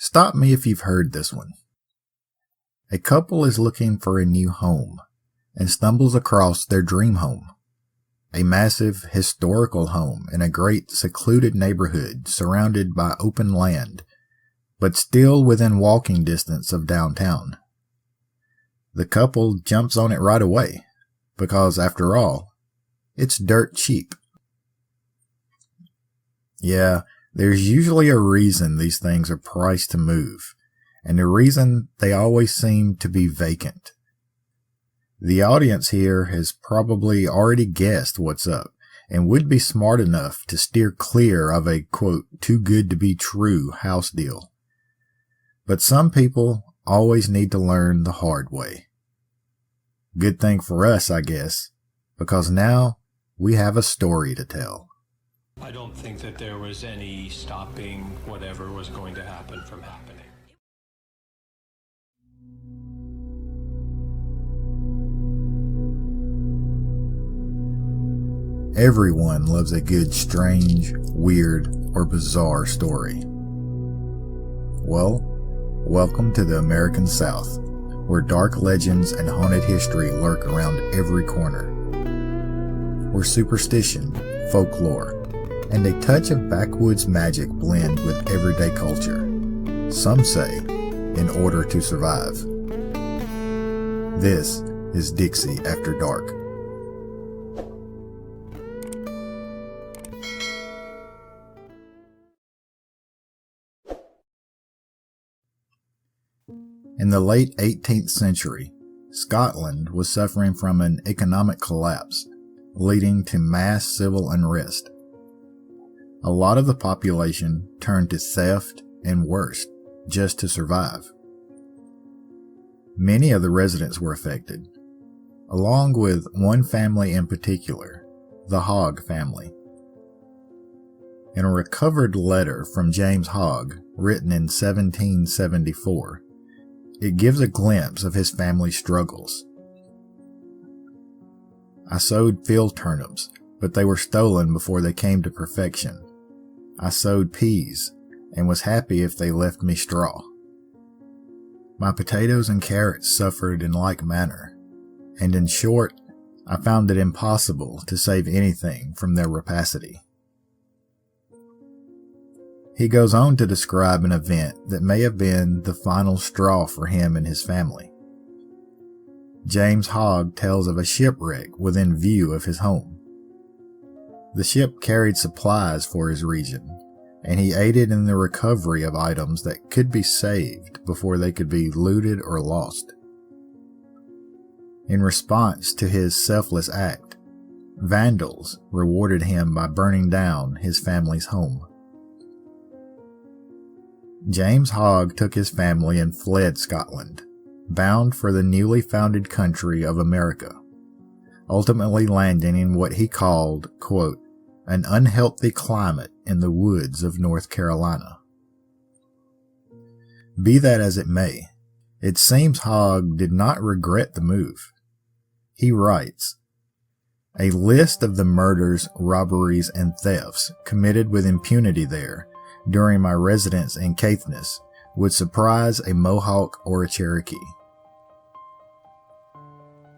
Stop me if you've heard this one. A couple is looking for a new home and stumbles across their dream home. A massive historical home in a great secluded neighborhood surrounded by open land, but still within walking distance of downtown. The couple jumps on it right away because, after all, it's dirt cheap. Yeah, there's usually a reason these things are priced to move, and the reason they always seem to be vacant. The audience here has probably already guessed what's up and would be smart enough to steer clear of a, quote, too good to be true house deal. But some people always need to learn the hard way. Good thing for us, I guess, because now we have a story to tell. I don't think that there was any stopping whatever was going to happen from happening. Everyone loves a good, strange, weird, or bizarre story. Well, welcome to the American South, where dark legends and haunted history lurk around every corner. Where superstition, folklore, and a touch of backwoods magic blend with everyday culture. Some say, in order to survive. This is Dixie After Dark. In the late 18th century, Scotland was suffering from an economic collapse, leading to mass civil unrest. A lot of the population turned to theft and worse just to survive. Many of the residents were affected, along with one family in particular, the Hogg family. In a recovered letter from James Hogg, written in 1774, it gives a glimpse of his family's struggles. I sowed field turnips, but they were stolen before they came to perfection. I sowed peas, and was happy if they left me straw. My potatoes and carrots suffered in like manner, and in short, I found it impossible to save anything from their rapacity. He goes on to describe an event that may have been the final straw for him and his family. James Hogg tells of a shipwreck within view of his home. The ship carried supplies for his region, and he aided in the recovery of items that could be saved before they could be looted or lost. In response to his selfless act, vandals rewarded him by burning down his family's home. James Hogg took his family and fled Scotland, bound for the newly founded country of America, ultimately landing in what he called, quote, an unhealthy climate in the woods of North Carolina. Be that as it may, it seems Hogg did not regret the move. He writes, "A list of the murders, robberies, and thefts committed with impunity there during my residence in Caithness would surprise a Mohawk or a Cherokee."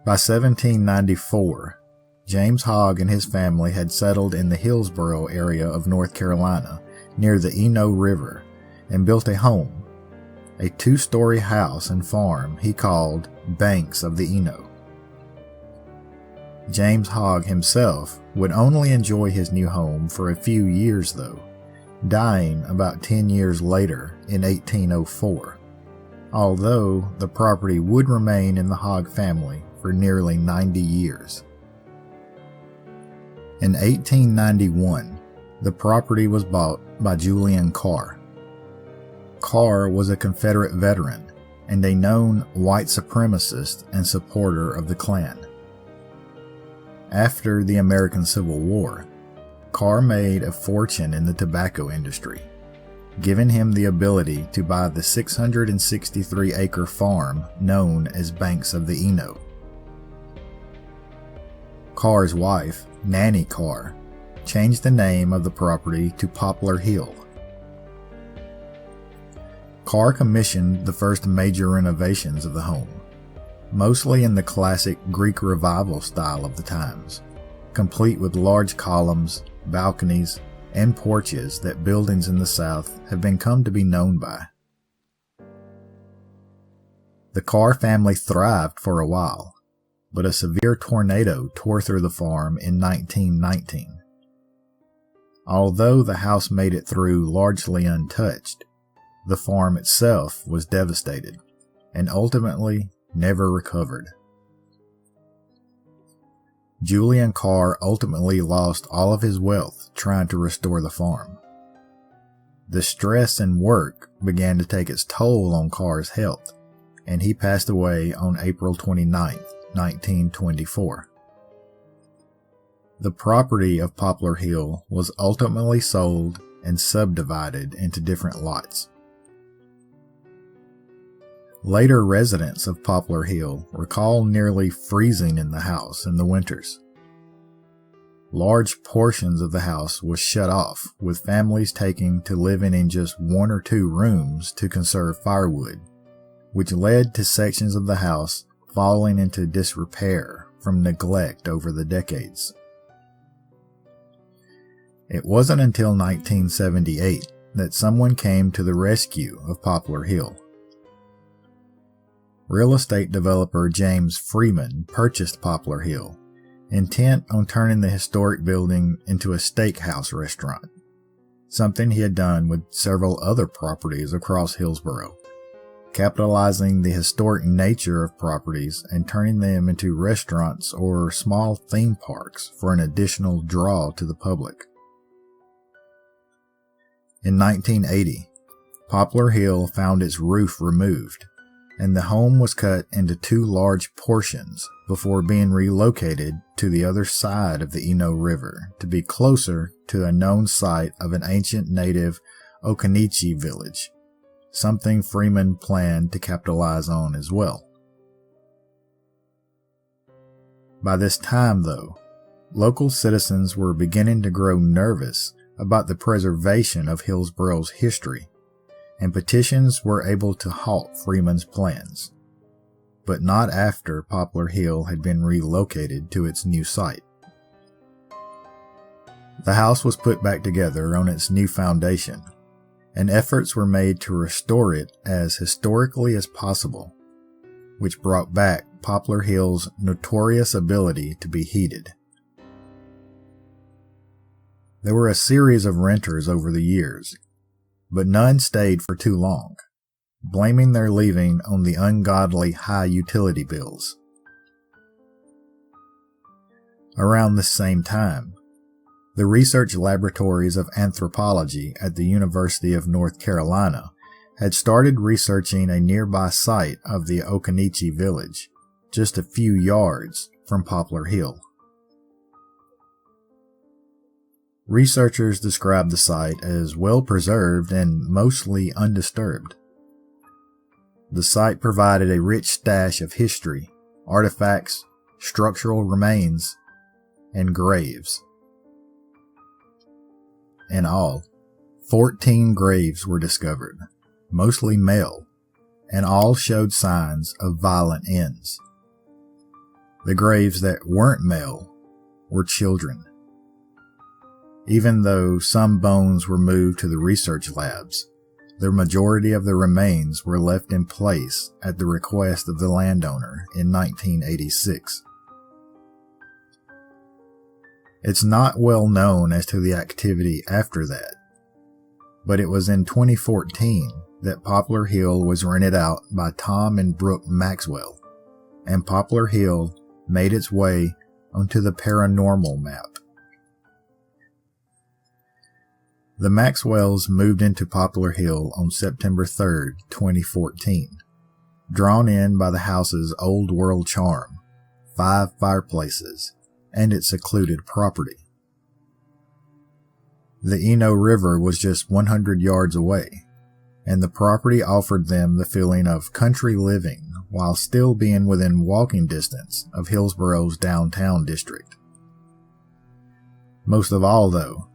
By 1794, James Hogg and his family had settled in the Hillsborough area of North Carolina near the Eno River and built a home, a 2-story house and farm he called Banks of the Eno. James Hogg himself would only enjoy his new home for a few years though, dying about 10 years later in 1804, although the property would remain in the Hogg family for nearly 90 years. In 1891, the property was bought by Julian Carr. Carr was a Confederate veteran and a known white supremacist and supporter of the Klan. After the American Civil War, Carr made a fortune in the tobacco industry, giving him the ability to buy the 663-acre farm known as Banks of the Eno. Carr's wife, Nannie Carr, changed the name of the property to Poplar Hill. Carr commissioned the first major renovations of the home, mostly in the classic Greek Revival style of the times, complete with large columns, balconies, and porches that buildings in the South have come to be known by. The Carr family thrived for a while, but a severe tornado tore through the farm in 1919. Although the house made it through largely untouched, the farm itself was devastated and ultimately never recovered. Julian Carr ultimately lost all of his wealth trying to restore the farm. The stress and work began to take its toll on Carr's health, and he passed away on April 29, 1924. The property of Poplar Hill was ultimately sold and subdivided into different lots. Later residents of Poplar Hill recall nearly freezing in the house in the winters. Large portions of the house was shut off, with families taking to living in just 1 or 2 rooms to conserve firewood, which led to sections of the house falling into disrepair from neglect over the decades. It wasn't until 1978 that someone came to the rescue of Poplar Hill. Real estate developer James Freeman purchased Poplar Hill, intent on turning the historic building into a steakhouse restaurant, something he had done with several other properties across Hillsborough, capitalizing the historic nature of properties and turning them into restaurants or small theme parks for an additional draw to the public. In 1980, Poplar Hill found its roof removed, and the home was cut into 2 large portions before being relocated to the other side of the Eno River to be closer to a known site of an ancient native Occaneechi village, something Freeman planned to capitalize on as well. By this time, though, local citizens were beginning to grow nervous about the preservation of Hillsborough's history, and petitions were able to halt Freeman's plans, but not after Poplar Hill had been relocated to its new site. The house was put back together on its new foundation, and efforts were made to restore it as historically as possible, which brought back Poplar Hill's notorious ability to be heated. There were a series of renters over the years, but none stayed for too long, blaming their leaving on the ungodly high utility bills. Around this same time, the research laboratories of anthropology at the University of North Carolina had started researching a nearby site of the Occaneechi village, just a few yards from Poplar Hill. Researchers described the site as well preserved and mostly undisturbed. The site provided a rich stash of history, artifacts, structural remains, and graves. In all, 14 graves were discovered, mostly male, and all showed signs of violent ends. The graves that weren't male were children. Even though some bones were moved to the research labs, the majority of the remains were left in place at the request of the landowner in 1986. It's not well known as to the activity after that, but it was in 2014 that Poplar Hill was rented out by Tom and Brooke Maxwell, and Poplar Hill made its way onto the paranormal map. The Maxwells moved into Poplar Hill on September 3, 2014, drawn in by the house's old world charm, 5 fireplaces, and its secluded property. The Eno River was just 100 yards away, and the property offered them the feeling of country living while still being within walking distance of Hillsborough's downtown district. Most of all, though,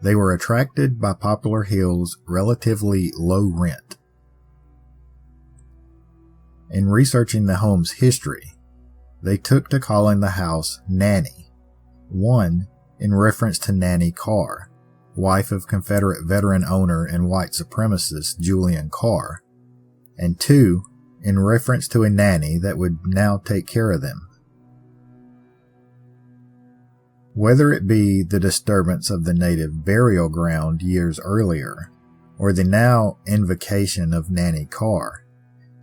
they were attracted by Poplar Hill's relatively low rent, In researching the home's history, they took to calling the house Nannie, one, in reference to Nannie Carr, wife of Confederate veteran owner and white supremacist Julian Carr, and two, in reference to a nanny that would now take care of them. Whether it be the disturbance of the native burial ground years earlier, or the now invocation of Nannie Carr,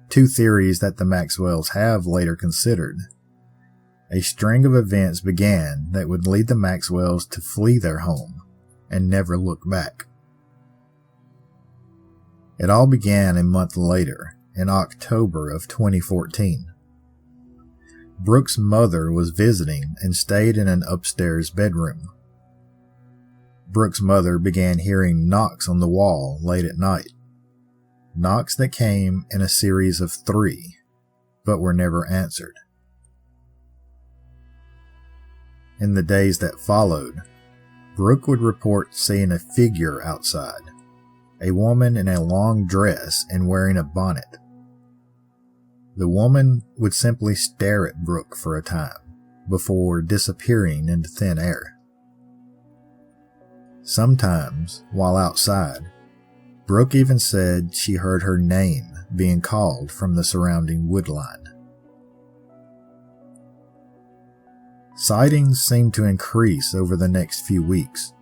two theories that the Maxwells have later considered, a string of events began that would lead the Maxwells to flee their home and never look back. It all began a month later, in October of 2014. Brooke's mother was visiting and stayed in an upstairs bedroom. Brooke's mother began hearing knocks on the wall late at night. Knocks that came in a series of 3, but were never answered. In the days that followed, Brooke would report seeing a figure outside, a woman in a long dress and wearing a bonnet. The woman would simply stare at Brooke for a time, before disappearing into thin air. Sometimes, while outside, Brooke even said she heard her name being called from the surrounding woodline. Sightings seemed to increase over the next few weeks.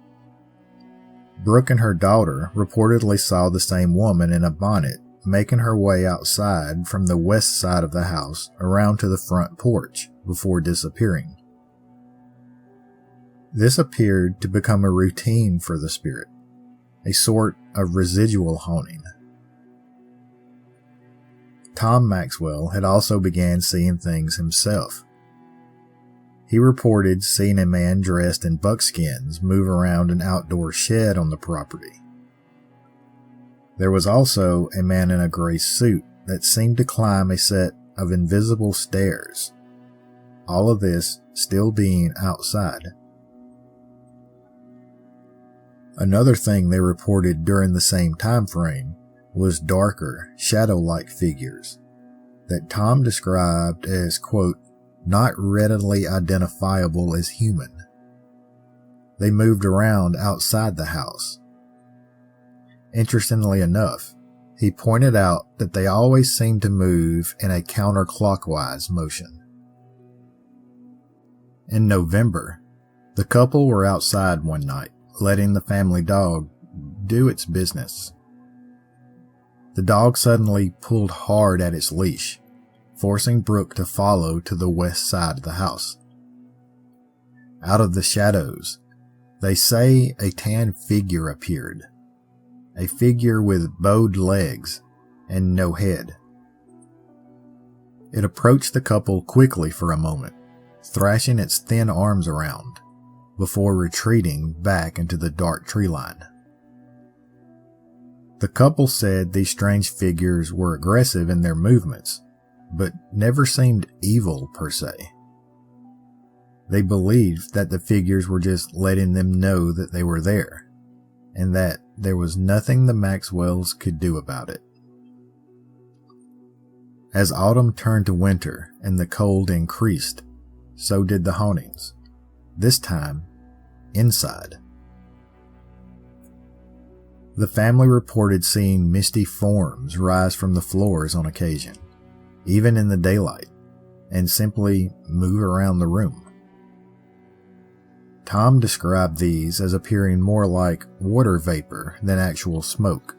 Brooke and her daughter reportedly saw the same woman in a bonnet making her way outside from the west side of the house around to the front porch before disappearing. This appeared to become a routine for the spirit, a sort of residual haunting. Tom Maxwell had also began seeing things himself. He reported seeing a man dressed in buckskins move around an outdoor shed on the property. There was also a man in a gray suit that seemed to climb a set of invisible stairs. All of this still being outside. Another thing they reported during the same time frame was darker, shadow-like figures that Tom described as, quote, not readily identifiable as human. They moved around outside the house. Interestingly enough, he pointed out that they always seemed to move in a counterclockwise motion. In November, the couple were outside one night, letting the family dog do its business. The dog suddenly pulled hard at its leash, forcing Brooke to follow to the west side of the house. Out of the shadows, they say a tan figure appeared. A figure with bowed legs and no head. It approached the couple quickly for a moment, thrashing its thin arms around, before retreating back into the dark tree line. The couple said these strange figures were aggressive in their movements, but never seemed evil per se. They believed that the figures were just letting them know that they were there, and that there was nothing the Maxwells could do about it. As autumn turned to winter and the cold increased, so did the hauntings, this time inside. The family reported seeing misty forms rise from the floors on occasion, even in the daylight, and simply move around the room. Tom described these as appearing more like water vapor than actual smoke.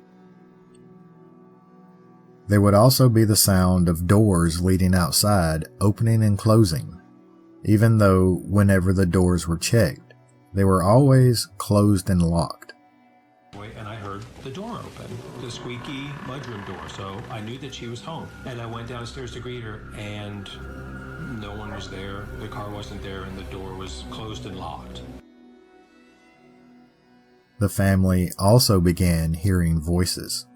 There would also be the sound of doors leading outside opening and closing, even though whenever the doors were checked, they were always closed and locked. And I heard the door open, the squeaky mudroom door, so I knew that she was home. And I went downstairs to greet her, and no one was there, the car wasn't there, and the door was closed and locked. The family also began hearing voices.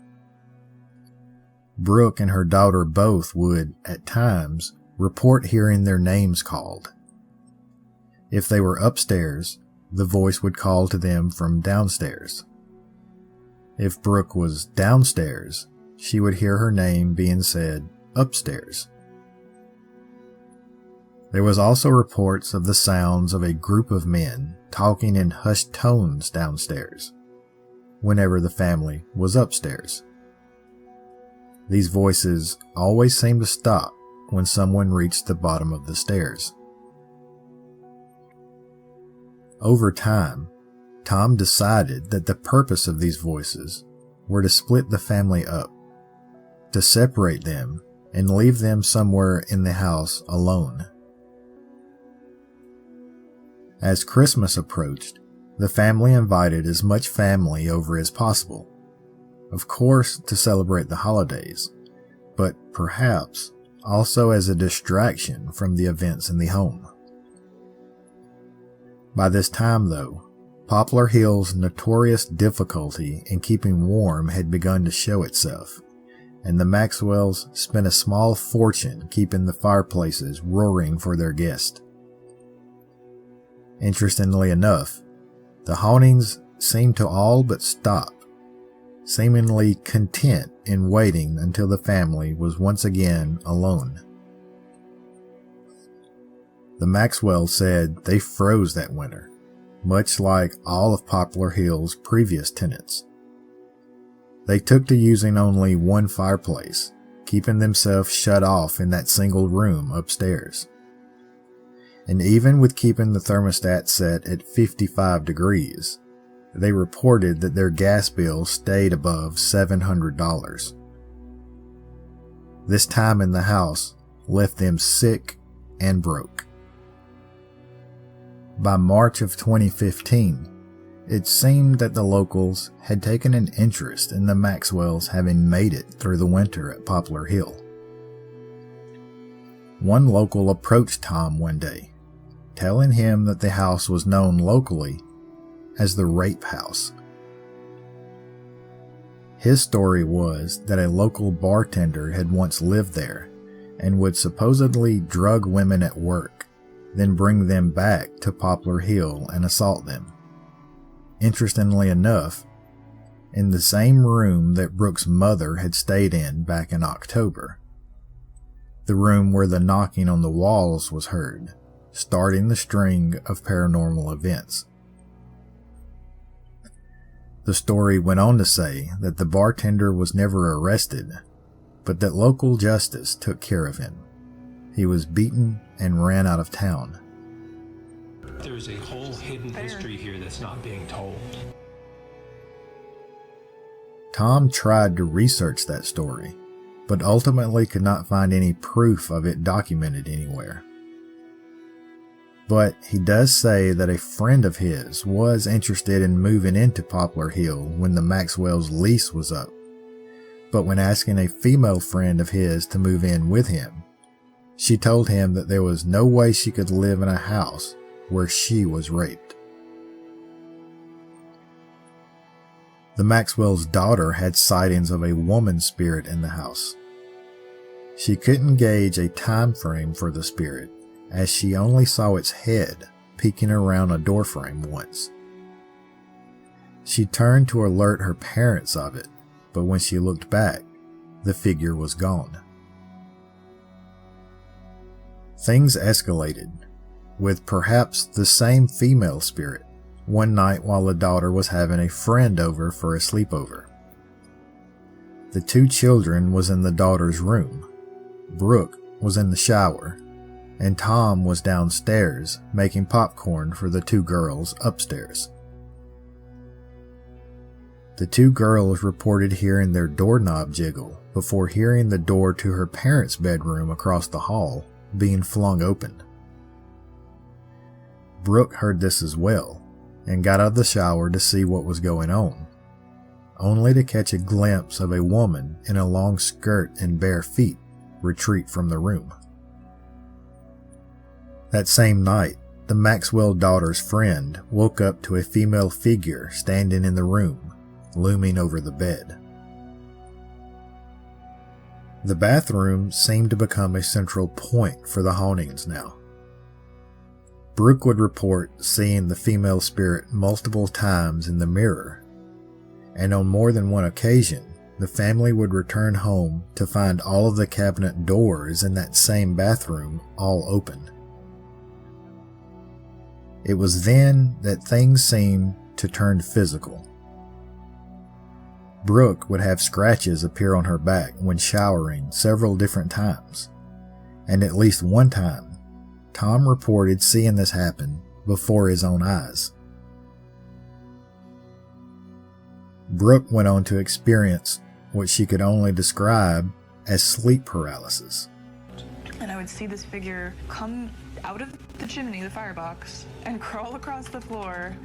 Brooke and her daughter both would, at times, report hearing their names called. If they were upstairs, the voice would call to them from downstairs. If Brooke was downstairs, she would hear her name being said upstairs. There was also reports of the sounds of a group of men talking in hushed tones downstairs, whenever the family was upstairs. These voices always seemed to stop when someone reached the bottom of the stairs. Over time, Tom decided that the purpose of these voices were to split the family up, to separate them and leave them somewhere in the house alone. As Christmas approached, the family invited as much family over as possible, of course to celebrate the holidays, but perhaps also as a distraction from the events in the home. By this time, though, Poplar Hill's notorious difficulty in keeping warm had begun to show itself, and the Maxwells spent a small fortune keeping the fireplaces roaring for their guests. Interestingly enough, the hauntings seemed to all but stop, seemingly content in waiting until the family was once again alone. The Maxwells said they froze that winter, much like all of Poplar Hill's previous tenants. They took to using only one fireplace, keeping themselves shut off in that single room upstairs. And even with keeping the thermostat set at 55 degrees, they reported that their gas bill stayed above $700. This time in the house left them sick and broke. By March of 2015, it seemed that the locals had taken an interest in the Maxwells having made it through the winter at Poplar Hill. One local approached Tom one day, telling him that the house was known locally as the Rape House. His story was that a local bartender had once lived there and would supposedly drug women at work, then bring them back to Poplar Hill and assault them. Interestingly enough, in the same room that Brooke's mother had stayed in back in October, the room where the knocking on the walls was heard, starting the string of paranormal events. The story went on to say that the bartender was never arrested, but that local justice took care of him. He was beaten and ran out of town. There's a whole hidden history here that's not being told. Tom tried to research that story, but ultimately could not find any proof of it documented anywhere. But he does say that a friend of his was interested in moving into Poplar Hill when the Maxwell's lease was up, but when asking a female friend of his to move in with him, she told him that there was no way she could live in a house where she was raped. The Maxwell's daughter had sightings of a woman spirit in the house. She couldn't gauge a time frame for the spirit, as she only saw its head peeking around a doorframe once. She turned to alert her parents of it, but when she looked back, the figure was gone. Things escalated, with perhaps the same female spirit, one night while the daughter was having a friend over for a sleepover. The two children was in the daughter's room, Brooke was in the shower, and Tom was downstairs making popcorn for the two girls upstairs. The two girls reported hearing their doorknob jiggle before hearing the door to her parents' bedroom across the hall being flung open. Brooke heard this as well and got out of the shower to see what was going on, only to catch a glimpse of a woman in a long skirt and bare feet retreat from the room. That same night, the Maxwell daughter's friend woke up to a female figure standing in the room, looming over the bed. The bathroom seemed to become a central point for the hauntings now. Brooke would report seeing the female spirit multiple times in the mirror, and on more than one occasion, the family would return home to find all of the cabinet doors in that same bathroom all open. It was then that things seemed to turn physical. Brooke would have scratches appear on her back when showering several different times, and at least one time, Tom reported seeing this happen before his own eyes. Brooke went on to experience what she could only describe as sleep paralysis. And I would see this figure come out of the chimney, the firebox, and crawl across the floor,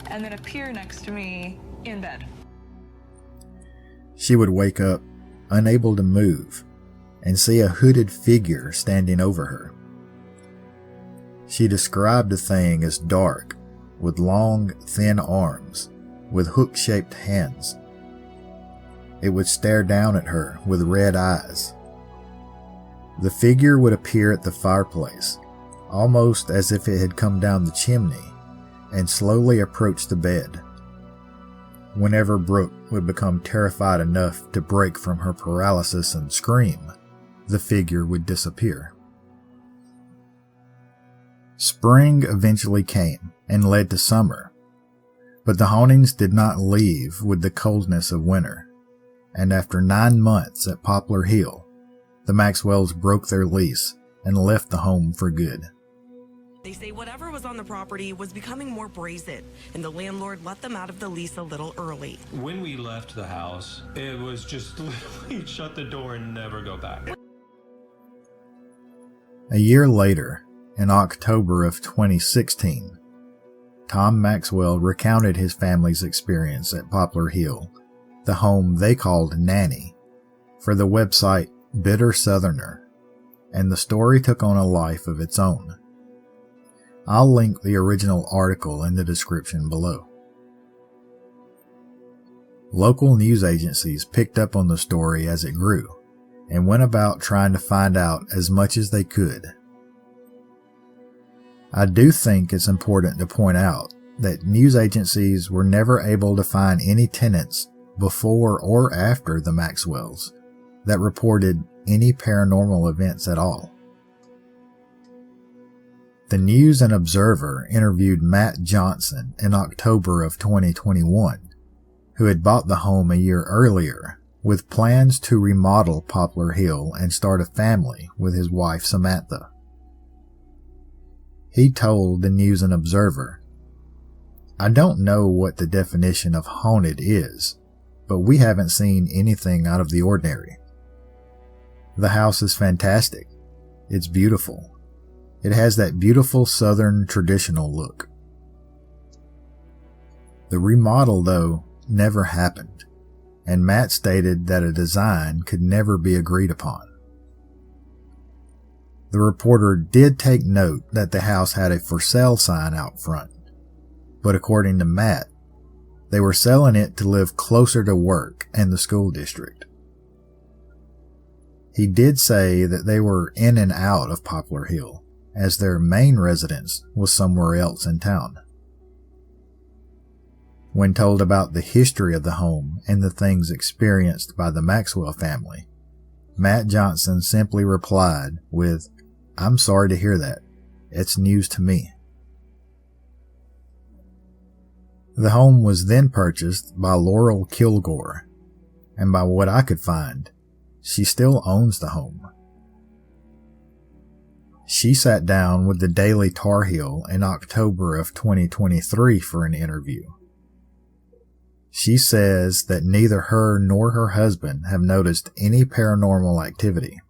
and then appear next to me in bed. She would wake up, unable to move, and see a hooded figure standing over her. She described the thing as dark, with long, thin arms, with hook-shaped hands. It would stare down at her with red eyes. The figure would appear at the fireplace, almost as if it had come down the chimney, and slowly approach the bed. Whenever Brooke would become terrified enough to break from her paralysis and scream, the figure would disappear. Spring eventually came and led to summer, but the hauntings did not leave with the coldness of winter, and after 9 months at Poplar Hill, the Maxwells broke their lease and left the home for good. They say whatever was on the property was becoming more brazen, and the landlord let them out of the lease a little early. When we left the house, it was just literally shut the door and never go back. A year later, in October of 2016, Tom Maxwell recounted his family's experience at Poplar Hill, the home they called Nannie, for the website Bitter Southerner, and the story took on a life of its own. I'll link the original article in the description below. Local news agencies picked up on the story as it grew, and went about trying to find out as much as they could. I do think it's important to point out that news agencies were never able to find any tenants before or after the Maxwells that reported any paranormal events at all. The News and Observer interviewed Matt Johnson in October of 2021, who had bought the home a year earlier with plans to remodel Poplar Hill and start a family with his wife Samantha. He told the News and Observer, "I don't know what the definition of haunted is, but we haven't seen anything out of the ordinary. The house is fantastic. It's beautiful. It has that beautiful southern traditional look." The remodel, though, never happened, and Matt stated that a design could never be agreed upon. The reporter did take note that the house had a for sale sign out front, but according to Matt, they were selling it to live closer to work and the school district. He did say that they were in and out of Poplar Hill, as their main residence was somewhere else in town. When told about the history of the home and the things experienced by the Maxwell family, Matt Johnson simply replied with, "I'm sorry to hear that. It's news to me." The home was then purchased by Laurel Kilgore, and by what I could find, she still owns the home. She sat down with the Daily Tar Heel in October of 2023 for an interview. She says that neither her nor her husband have noticed any paranormal activity.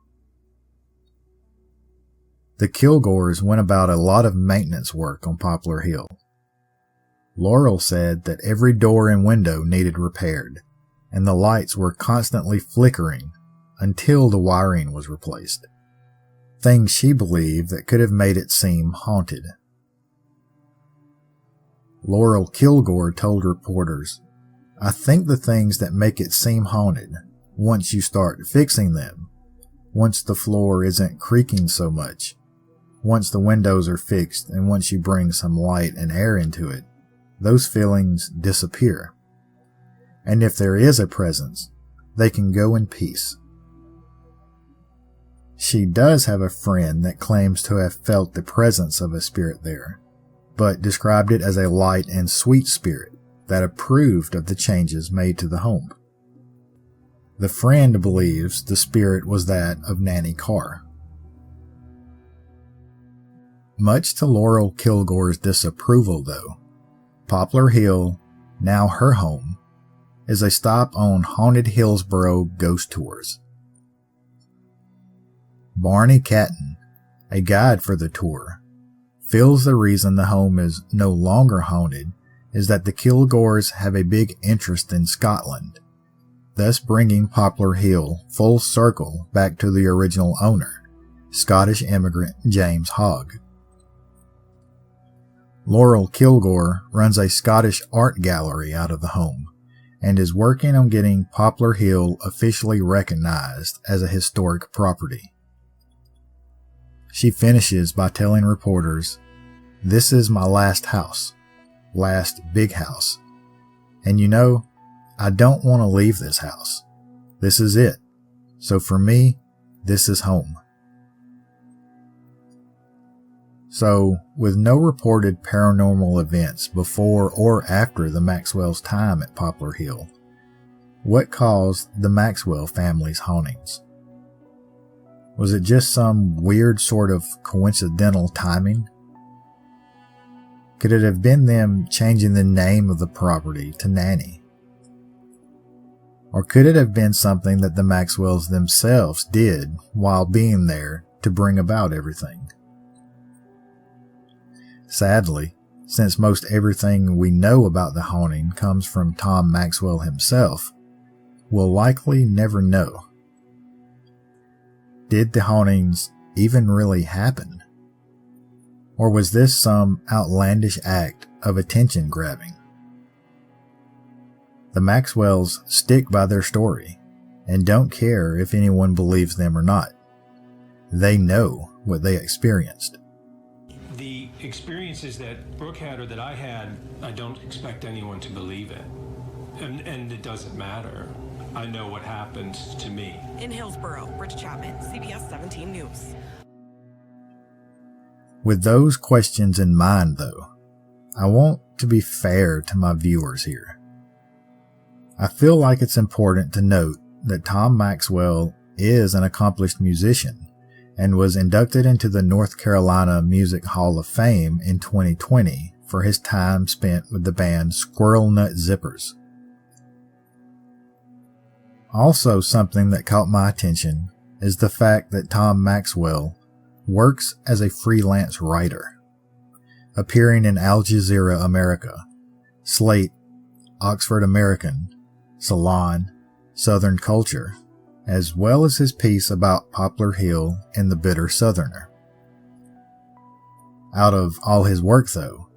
The Kilgores went about a lot of maintenance work on Poplar Hill. Laurel said that every door and window needed repaired, and the lights were constantly flickering until the wiring was replaced. Things she believed that could have made it seem haunted. Laurel Kilgore told reporters, "I think the things that make it seem haunted, once you start fixing them, once the floor isn't creaking so much, once the windows are fixed, and once you bring some light and air into it, those feelings disappear. And if there is a presence, they can go in peace. She does have a friend that claims to have felt the presence of a spirit there, but described it as a light and sweet spirit that approved of the changes made to the home. The friend believes the spirit was that of Nannie Carr. Much to Laurel Kilgore's disapproval, though, Poplar Hill, now her home, is a stop on Haunted Hillsborough ghost tours. Barney Catton, a guide for the tour, feels the reason the home is no longer haunted is that the Kilgores have a big interest in Scotland, thus bringing Poplar Hill full circle back to the original owner, Scottish immigrant James Hogg. Laurel Kilgore runs a Scottish art gallery out of the home and is working on getting Poplar Hill officially recognized as a historic property. She finishes by telling reporters, "This is my last house, last big house. And you know, I don't want to leave this house. This is it. So for me, this is home." So, with no reported paranormal events before or after the Maxwell's time at Poplar Hill, what caused the Maxwell family's hauntings? Was it just some weird sort of coincidental timing? Could it have been them changing the name of the property to Nannie? Or could it have been something that the Maxwells themselves did while being there to bring about everything? Sadly, since most everything we know about the haunting comes from Tom Maxwell himself, we'll likely never know. Did the hauntings even really happen? Or was this some outlandish act of attention grabbing? The Maxwells stick by their story and don't care if anyone believes them or not. They know what they experienced. The experiences that Brooke had or that I had, I don't expect anyone to believe it. And it doesn't matter. I know what happened to me. In Hillsborough, Rich Chapman, CBS 17 News. With those questions in mind, though, I want to be fair to my viewers here. I feel like it's important to note that Tom Maxwell is an accomplished musician and was inducted into the North Carolina Music Hall of Fame in 2020 for his time spent with the band Squirrel Nut Zippers. Also, something that caught my attention is the fact that Tom Maxwell works as a freelance writer, appearing in Al Jazeera America, Slate, Oxford American, Salon, Southern Culture, as well as his piece about Poplar Hill and the Bitter Southerner. Out of all his work, though,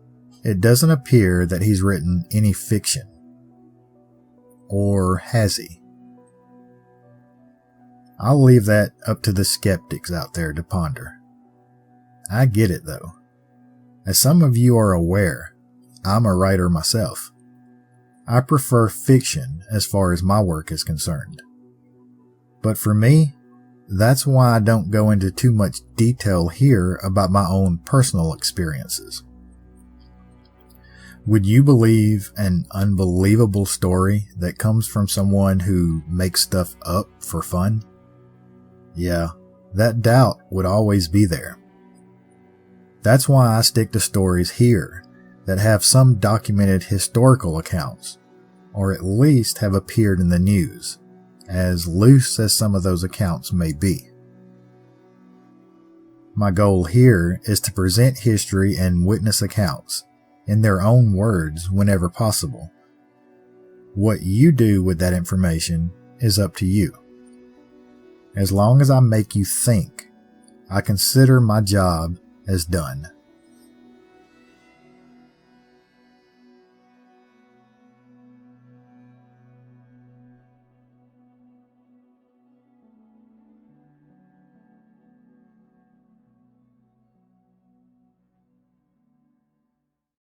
it doesn't appear that he's written any fiction. Or has he? I'll leave that up to the skeptics out there to ponder. I get it, though. As some of you are aware, I'm a writer myself. I prefer fiction as far as my work is concerned. But for me, that's why I don't go into too much detail here about my own personal experiences. Would you believe an unbelievable story that comes from someone who makes stuff up for fun? Yeah, that doubt would always be there. That's why I stick to stories here that have some documented historical accounts, or at least have appeared in the news, as loose as some of those accounts may be. My goal here is to present history and witness accounts in their own words whenever possible. What you do with that information is up to you. As long as I make you think, I consider my job as done.